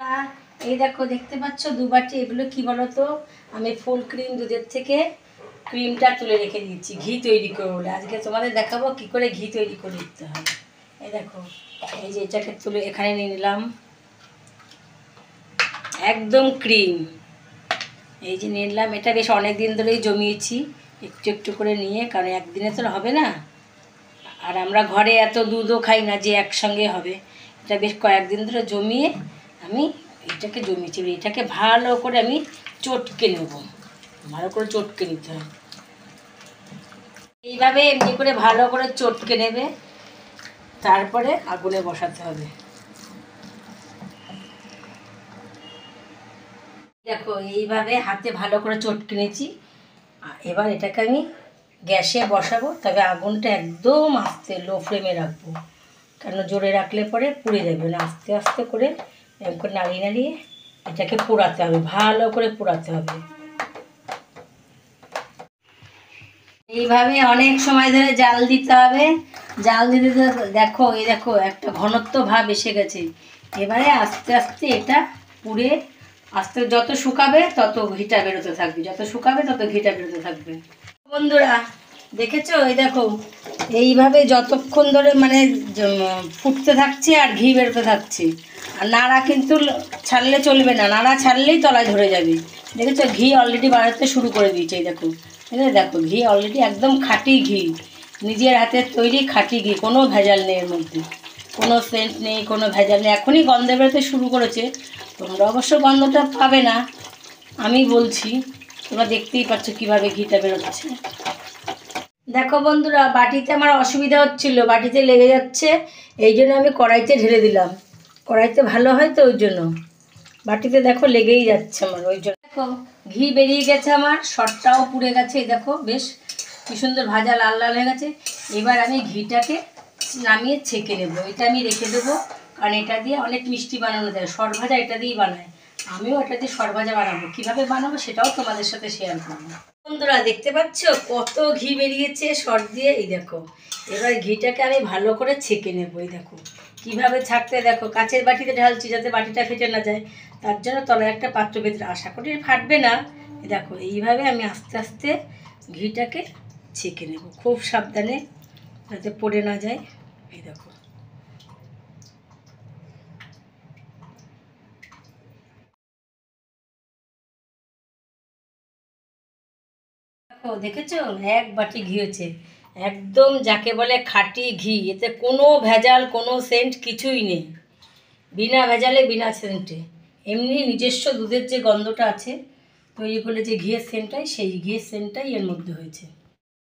এই দেখো দেখতে পাচ্ছ দু বাটি। এগুলো কি বলো তো, আমি ফুল ক্রিম দুধের থেকে ক্রিমটা তুলে রেখে দিয়েছি ঘি তৈরি করে বলে। আজকে তোমাদের দেখাবো কি করে ঘি তৈরি করে দিতে হয়। এই দেখো, এই যে এটাকে তুলে এখানে নিয়ে নিলাম, একদম ক্রিম। এই যে নিয়ে নিলাম, এটা বেশ অনেক দিন ধরেই জমিয়েছি একটু একটু করে নিয়ে, কারণ একদিনে তো হবে না, আর আমরা ঘরে এত দুধও খাই না যে একসঙ্গে হবে। এটা বেশ কয়েকদিন ধরে জমিয়ে আমি এটাকে জমিয়েছি। এটাকে ভালো করে আমি চটকে নেব, ভালো করে চটকে নিতে হয়। এইভাবে এমনি করে ভালো করে চটকে নেবে, তারপরে আগুনে বসাতে হবে। দেখো এইভাবে হাতে ভালো করে চটকে নিয়েছি। এবার এটাকে আমি গ্যাসে বসাবো, তবে আগুনটা একদম আস্তে লো ফ্লেমে রাখবো, কারণ জোরে রাখলে পরে পুড়ে যাবে না। আস্তে আস্তে করে এরকম করে নাড়িয়ে নাড়িয়ে এটাকে পোড়াতে হবে, ভালো করে পোড়াতে হবে। এইভাবে অনেক সময় ধরে জাল দিতে হবে। জাল দিতে দেখো, এই দেখো একটা ঘনত্ব ভাব এসে গেছে। এবারে আস্তে আস্তে এটা পুড়ে আস্তে যত শুকাবে তত ঘিটা বেরোতে থাকবে, যত শুকাবে তত ঘিটা বেরোতে থাকবে। বন্ধুরা দেখেছো, এই দেখো এইভাবে যতক্ষণ ধরে মানে ফুটতে থাকছে আর ঘি বেরোতে থাকছে। আর নাড়া কিন্তু ছাড়লে চলবে না, নাড়া ছাড়লেই তলায় ধরে যাবে। দেখেছো ঘি অলরেডি বাড়াতে শুরু করে দিয়েছে। এই দেখো, দেখো ঘি অলরেডি একদম খাঁটি ঘি, নিজের হাতের তৈরি খাঁটি ঘি, কোনো ভেজাল নেই এর মধ্যে, কোনো সেন্ট নেই, কোনো ভেজাল নেই। এখনই গন্ধ বেরোতে শুরু করেছে। তোমরা অবশ্য গন্ধটা পাবে না, আমি বলছি, তোমরা দেখতেই পাচ্ছ কীভাবে ঘিটা বেরোচ্ছে। দেখো বন্ধুরা, বাটিতে আমার অসুবিধা হচ্ছিল, বাটিতে লেগে যাচ্ছে, এই জন্য আমি কড়াইতে ঢেলে দিলাম। কড়াইতে ভালো হয় তো ওই জন্য, বাটিতে দেখো লেগেই যাচ্ছে আমার, ওই জন্য। দেখো ঘি বেরিয়ে গেছে আমার, শটটাও পুড়ে গেছে। এই দেখো বেশ কি সুন্দর ভাজা লাল লাল হয়ে গেছে। এবার আমি ঘিটাকে নামিয়ে ছেঁকে নেবো। এটা আমি রেখে দেবো, কারণ এটা দিয়ে অনেক মিষ্টি বানানো যায়। সরভাজা এটা দিয়েই বানায়, আমিও এটা দিয়ে সরভাজা বানাবো। কীভাবে বানাবো সেটাও তোমাদের সাথে শেয়ার করবো। বন্ধুরা দেখতে পাচ্ছ কত ঘি বেরিয়েছে সর দিয়ে। এই দেখো, এবার ঘিটাকে আমি ভালো করে ছেঁকে নেবো। এই দেখো কীভাবে ছাঁকতে, দেখো কাচের বাটিতে ঢালছি যাতে বাটিটা ফেটে না যায়, তার জন্য তলায় একটা পাত্র ভেতরে, আশা করি ফাটবে না। দেখো এইভাবে আমি আস্তে আস্তে ঘিটাকে ছেঁকে নেব, খুব সাবধানে যাতে পড়ে না যায়। এই দেখো, দেখো দেখেছো এক বাটি ঘি হয়েছে, একদম যাকে বলে খাঁটি ঘি। এতে কোনো ভেজাল, কোনো সেন্ট কিছুই নেই, বিনা ভেজালে বিনা সেন্টে। এমনি নিজস্ব দুধের যে গন্ধটা আছে তৈরি করলে যে ঘিয়ের সেন্টটাই, সেই ঘিয়ের সেন্টটাই এর মধ্যে হয়েছে।